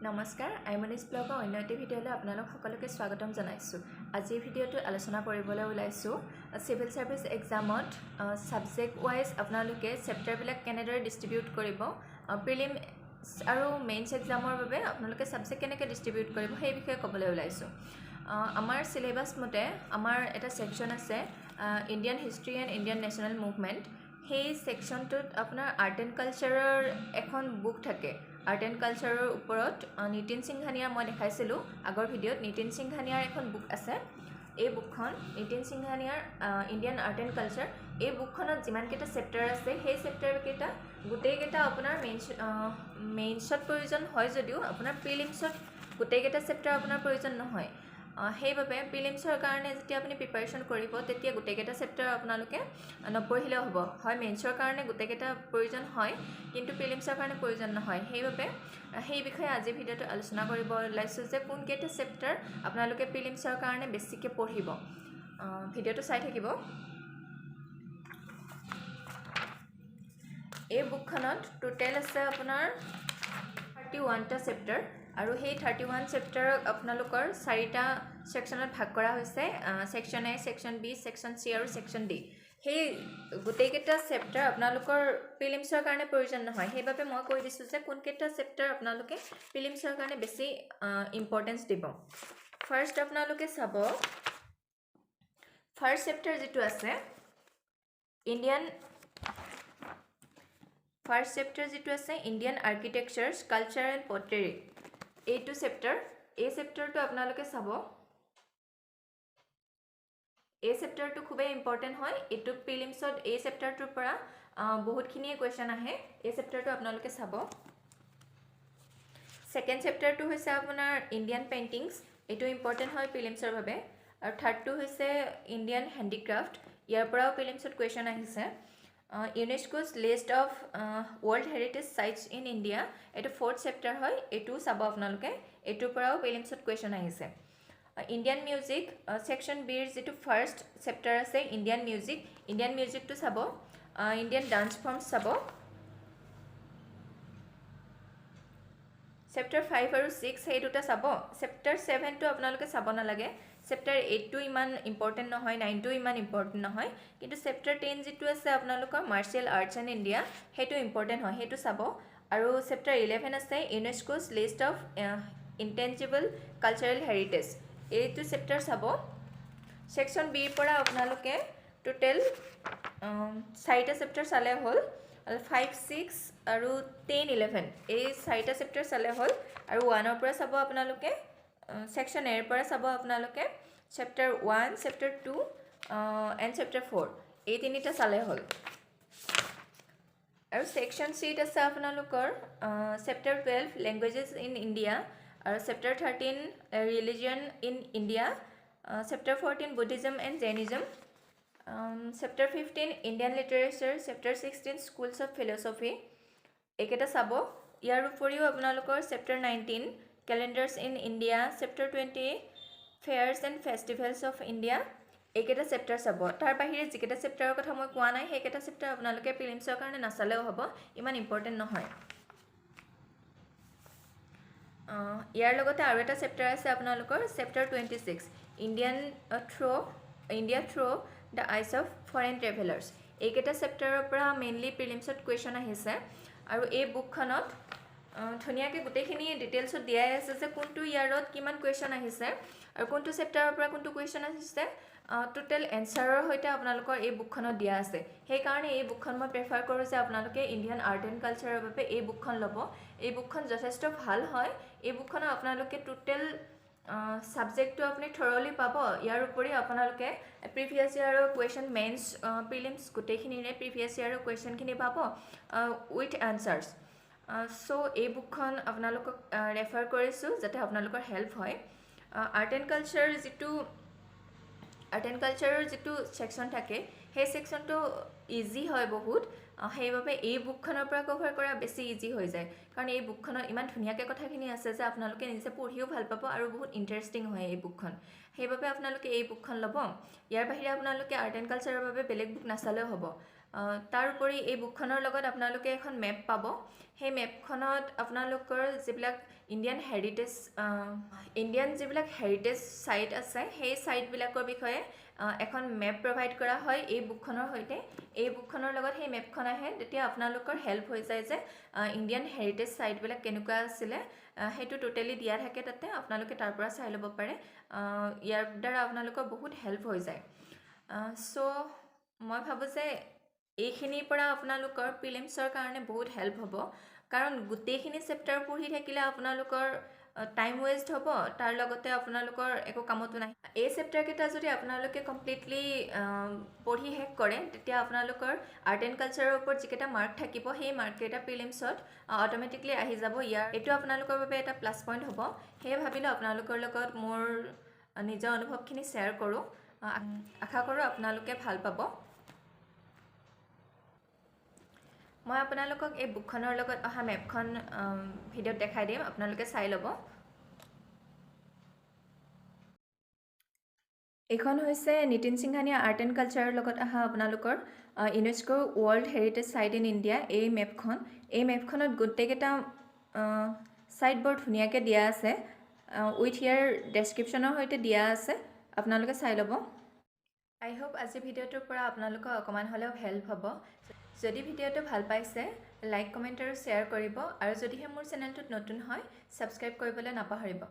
নমস্কাৰ আইমনিছ ব্লগৰ অন্য এটি ভিডিঅ'লৈ আপোনালোক সকলোকে স্বাগতম জনাইছোঁ। আজি এই ভিডিঅ'টো আলোচনা কৰিবলৈ ওলাইছোঁ সিভিল সাৰ্ভিস এক্সামত সাবজেক্ট ওয়াইজ আপোনালোকে চেপ্টাৰবিলাক কেনেদৰে ডিস্ট্ৰিবিউট কৰিব, প্ৰিলিম আৰু মেইনছ এক্সামৰ বাবে আপোনালোকে সাবজেক্ট কেনেকৈ ডিস্ট্ৰিবিউট কৰিব সেই বিষয়ে ক'বলৈ ওলাইছোঁ। আমাৰ সিলেবাস মতে আমাৰ এটা সেকশন আছে Indian history and Indian national movement. সেই সেকশনটোত আপোনাৰ আৰ্ট এণ্ড কালচাৰৰ এখন বুক থাকে। আৰ্ট এণ্ড কালচাৰৰ ওপৰত নিতিন সিংঘানিয়াৰ মই দেখাইছিলোঁ আগৰ ভিডিঅ'ত। নিতিন সিংঘানিয়াৰ এখন বুক আছে। এই বুকখন নিতিন সিংঘানিয়াৰ ইণ্ডিয়ান আৰ্ট এণ্ড কালচাৰ। এই বুকখনত যিমানকেইটা চেপ্টাৰ আছে সেই চেপ্টাৰকেইটা গোটেইকেইটা আপোনাৰ মেইনছত প্ৰয়োজন হয় যদিও আপোনাৰ প্ৰিলিমছত গোটেইকেইটা চেপ্টাৰ আপোনাৰ প্ৰয়োজন নহয়। সেইবাবে প্ৰিলিমছৰ কাৰণে যেতিয়া আপুনি প্ৰিপাৰেশ্যন কৰিব তেতিয়া গোটেইকেইটা চেপ্টাৰ আপোনালোকে নপঢ়িলেও হ'ব। হয় মেইনছৰ কাৰণে গোটেইকেইটা প্ৰয়োজন হয় কিন্তু প্ৰিলিমছৰ কাৰণে প্ৰয়োজন নহয়। সেইবাবে সেই বিষয়ে আজি ভিডিঅ'টো আলোচনা কৰিব ওলাইছোঁ যে কোনকেইটা চেপ্টাৰ আপোনালোকে প্ৰিলিমছৰ কাৰণে বেছিকৈ পঢ়িব। ভিডিঅ'টো চাই থাকিব। এই বুকখনত টোটেল আছে আপোনাৰ 31টা চেপ্টাৰ আৰু সেই 31 চেপ্টাৰক আপোনালোকৰ 4টা সেকশনত ভাগ কৰা হৈছে। সেকশন এ, সেকশন বি, সেকশন চি আৰু সেকশন ডি। সেই গোটেইকেইটা চেপ্টাৰ আপোনালোকৰ প্ৰিলিমছৰ কাৰণে প্ৰয়োজন নহয়। সেইবাবে মই কৈ দিছোঁ যে কোনকেইটা চেপ্টাৰ আপোনালোকে প্ৰিলিমছৰ কাৰণে বেছি ইম্পৰ্টেঞ্চ দিব। ফাৰ্ষ্ট আপোনালোকে চাব, ফাৰ্ষ্ট চেপ্টাৰ যিটো আছে ইণ্ডিয়ান আৰ্কিটেকচাৰ, কালচাৰ এণ্ড পট্ৰেৰী। এইটো চেপ্টাৰ, এই চেপ্টাৰটো আপোনালোকে চাব। এই চেপ্টাৰটো খুবেই ইম্পৰ্টেণ্ট হয়। এইটো প্ৰিলিমছত এই চেপ্টাৰটোৰ পৰা বহুতখিনিয়ে কুৱেশ্যন আহে। এই চেপ্টাৰটো আপোনালোকে চাব। ছেকেণ্ড চেপ্টাৰটো হৈছে আপোনাৰ ইণ্ডিয়ান পেইণ্টিংছ। এইটো ইম্পৰ্টেণ্ট হয় প্ৰিলিমছৰ বাবে। আৰু থাৰ্ডটো হৈছে ইণ্ডিয়ান হেণ্ডিক্ৰাফ্ট। ইয়াৰ পৰাও প্ৰিলিমছত কুৱেশ্যন আহিছে। UNESCO's list of world heritage sites in India, এইটো ফ'ৰ্থ চেপ্টাৰ হয়। এইটোও চাব আপোনালোকে। এইটোৰ পৰাও প্ৰিলিমছত কুৱেশ্যন আহিছে। ইণ্ডিয়ান মিউজিক, সেকশন বিৰ যিটো ফাৰ্ষ্ট চেপ্টাৰ আছে ইণ্ডিয়ান মিউজিকটো চাব। ইণ্ডিয়ান ডান্স ফৰ্মছ চাব। চেপ্টাৰ 5 আৰু 6 সেই দুটা চাব। চেপ্টাৰ 7টো আপোনালোকে চাব নালাগে। চেপ্টাৰ 8টো ইমান ইম্পৰ্টেণ্ট নহয়, 9টো ইমান ইম্পৰ্টেণ্ট নহয়। কিন্তু চেপ্টাৰ 10 যিটো আছে আপোনালোকৰ মাৰ্চিয়েল আৰ্টছ এণ্ড ইণ্ডিয়া, সেইটো ইম্পৰ্টেণ্ট হয়, সেইটো চাব। আৰু চেপ্টাৰ 11 আছে ইউনেস্কোজ লিষ্ট অফ ইনটেঞ্জিবল কালচাৰেল হেৰিটেজ। এইটো চেপ্টাৰ চাব। সেকশন বিৰ পৰা আপোনালোকে টোটেল 4টা চেপ্টাৰ চালে হ'ল। 5, 6 আৰু 10, 11 এই 4টা চেপ্টাৰ চালে হ'ল। আৰু 1ৰ পৰা চাব আপোনালোকে, সেকশন এৰ পৰা চাব আপোনালোকে চেপ্টাৰ 1, চেপ্টাৰ 2 এণ্ড চেপ্টাৰ 4 এই 3টা চালে হ'ল। আৰু সেকশন চিত আছে আপোনালোকৰ চেপ্টাৰ 12 লেংগুৱেজেছ ইন ইণ্ডিয়া, আৰু chapter 13 religion in India, chapter 14 Buddhism and Jainism, chapter 15 Indian literature, chapter 16 schools of philosophy. এইকেইটা চাব। ইয়াৰ উপৰিও আপোনালোকৰ chapter 19 calendars in India, chapter 20 fairs and festivals of India, এইকেইটা চেপ্টাৰ চাব। তাৰ বাহিৰে যিকেইটা চেপ্টাৰৰ কথা মই কোৱা নাই সেইকেইটা চেপ্টাৰ আপোনালোকে প্ৰিলিমছৰ কাৰণে নাচালেও হ'ব, ইমান ইম্পৰ্টেণ্ট নহয়। ইয়াৰ লগতে আৰু এটা চেপ্টাৰ আছে আপোনালোকৰ chapter 26 India through' the eyes of foreign travellers. এইকেইটা চেপ্টাৰৰ পৰা মেইনলি প্ৰিলিমছত কুৱেশ্যন আহিছে। আৰু এই বুকখনত ধুনীয়াকৈ গোটেইখিনি ডিটেইলছত দিয়াই আছে যে কোনটো ইয়াৰত কিমান কুৱেশ্যন আহিছে আৰু কোনটো চেপ্টাৰৰ পৰা কোনটো কুৱেশ্যন আহিছে টোটেল এনচাৰৰ সৈতে আপোনালোকৰ এই বুকখনত দিয়া আছে। সেইকাৰণে এই বুকখন মই প্ৰেফাৰ কৰোঁ যে আপোনালোকে ইণ্ডিয়ান আৰ্ট এণ্ড কালচাৰৰ বাবে এই বুকখন ল'ব। এই বুকখন যথেষ্ট ভাল হয়। এই বুকখনত আপোনালোকে টোটেল ছাবজেক্টটো আপুনি থৰলি পাব। ইয়াৰ উপৰি আপোনালোকে প্ৰিভিয়াছ ইয়াৰৰ কুৱেশ্যন, মেইনছ, প্ৰিলিমছ গোটেইখিনিৰে প্ৰিভিয়াছ ইয়াৰৰ কুৱেশ্যনখিনি পাব উইথ এনচাৰ্ছ। চ' এই বুকখন আপোনালোকক ৰেফাৰ কৰিছোঁ যাতে আপোনালোকৰ হেল্প হয়। আৰ্ট এণ্ড কালচাৰৰ যিটো ছেকশ্যন থাকে সেই ছেকশ্যনটো ইজি হয় বহুত। সেইবাবে এই বুকখনৰ পৰা কভাৰ কৰা বেছি ইজি হৈ যায়, কাৰণ এই বুকখনত ইমান ধুনীয়াকৈ কথাখিনি আছে যে আপোনালোকে নিজে পঢ়িও ভাল পাব আৰু বহুত ইণ্টাৰেষ্টিং হয় এই বুকখন। সেইবাবে আপোনালোকে এই বুকখন ল'ব। ইয়াৰ বাহিৰে আপোনালোকে আৰ্ট এণ্ড কালচাৰৰ বাবে বেলেগ বুক নাচালেও হ'ব। তাৰ উপৰি এই বুকখনৰ লগত আপোনালোকে এখন মেপ পাব। সেই মেপখনত আপোনালোকৰ যিবিলাক ইণ্ডিয়ান যিবিলাক হেৰিটেজ ছাইট আছে সেই ছাইটবিলাকৰ বিষয়ে এখন মেপ প্ৰভাইড কৰা হয় এই বুকখনৰ সৈতে। এই বুকখনৰ লগত সেই মেপখন আহে, তেতিয়া আপোনালোকৰ হেল্প হৈ যায় যে ইণ্ডিয়ান হেৰিটেজ ছাইটবিলাক কেনেকুৱা আছিলে সেইটো টোটেলি দিয়া থাকে তাতে, আপোনালোকে তাৰ পৰা চাই ল'ব পাৰে। ইয়াৰ দ্বাৰা আপোনালোকৰ বহুত হেল্প হৈ যায়। চ' মই ভাবোঁ যে এইখিনিৰ পৰা আপোনালোকৰ প্ৰিলিমছৰ কাৰণে বহুত হেল্প হ'ব, কাৰণ গোটেইখিনি চেপ্টাৰ পঢ়ি থাকিলে আপোনালোকৰ টাইম ৱেষ্ট হ'ব, তাৰ লগতে আপোনালোকৰ একো কামতো নাহে। এই চেপ্টাৰকেইটা যদি আপোনালোকে কমপ্লিটলি পঢ়ি শেষ কৰে, তেতিয়া আপোনালোকৰ আৰ্ট এণ্ড কালচাৰৰ ওপৰত যিকেইটা মাৰ্ক থাকিব সেই মাৰ্ককেইটা প্ৰিলিমছত অট'মেটিকলি আহি যাব। এইটো আপোনালোকৰ বাবে এটা প্লাছ পইণ্ট হ'ব। সেয়ে ভাবিলোঁ আপোনালোকৰ লগত মোৰ নিজৰ অনুভৱখিনি শ্বেয়াৰ কৰোঁ। আশা কৰোঁ আপোনালোকে ভাল পাব। মই আপোনালোকক এই বুকখনৰ লগত অহা মেপখন ভিডিঅ'ত দেখাই দিম, আপোনালোকে চাই ল'ব। এইখন হৈছে নিতিন সিংঘানিয়া আৰ্ট এণ্ড কালচাৰৰ লগত অহা আপোনালোকৰ UNESCO world heritage site in India এই মেপখন। এই মেপখনত গোটেইকেইটা ছাইট বৰ ধুনীয়াকৈ দিয়া আছে, উইথ ইয়াৰ ডেছক্ৰিপশ্যনৰ সৈতে দিয়া আছে, আপোনালোকে চাই ল'ব। আই হোপ আজি ভিডিঅ'টোৰ পৰা আপোনালোকৰ অকণমান হ'লেও হেল্প হ'ব। যদি ভিডিঅ'টো ভাল পাইছে লাইক, কমেণ্ট আৰু শ্বেয়াৰ কৰিব, আৰু যদিহে মোৰ চেনেলটোত নতুন হয় ছাবস্ক্ৰাইব কৰিবলৈ নাপাহৰিব।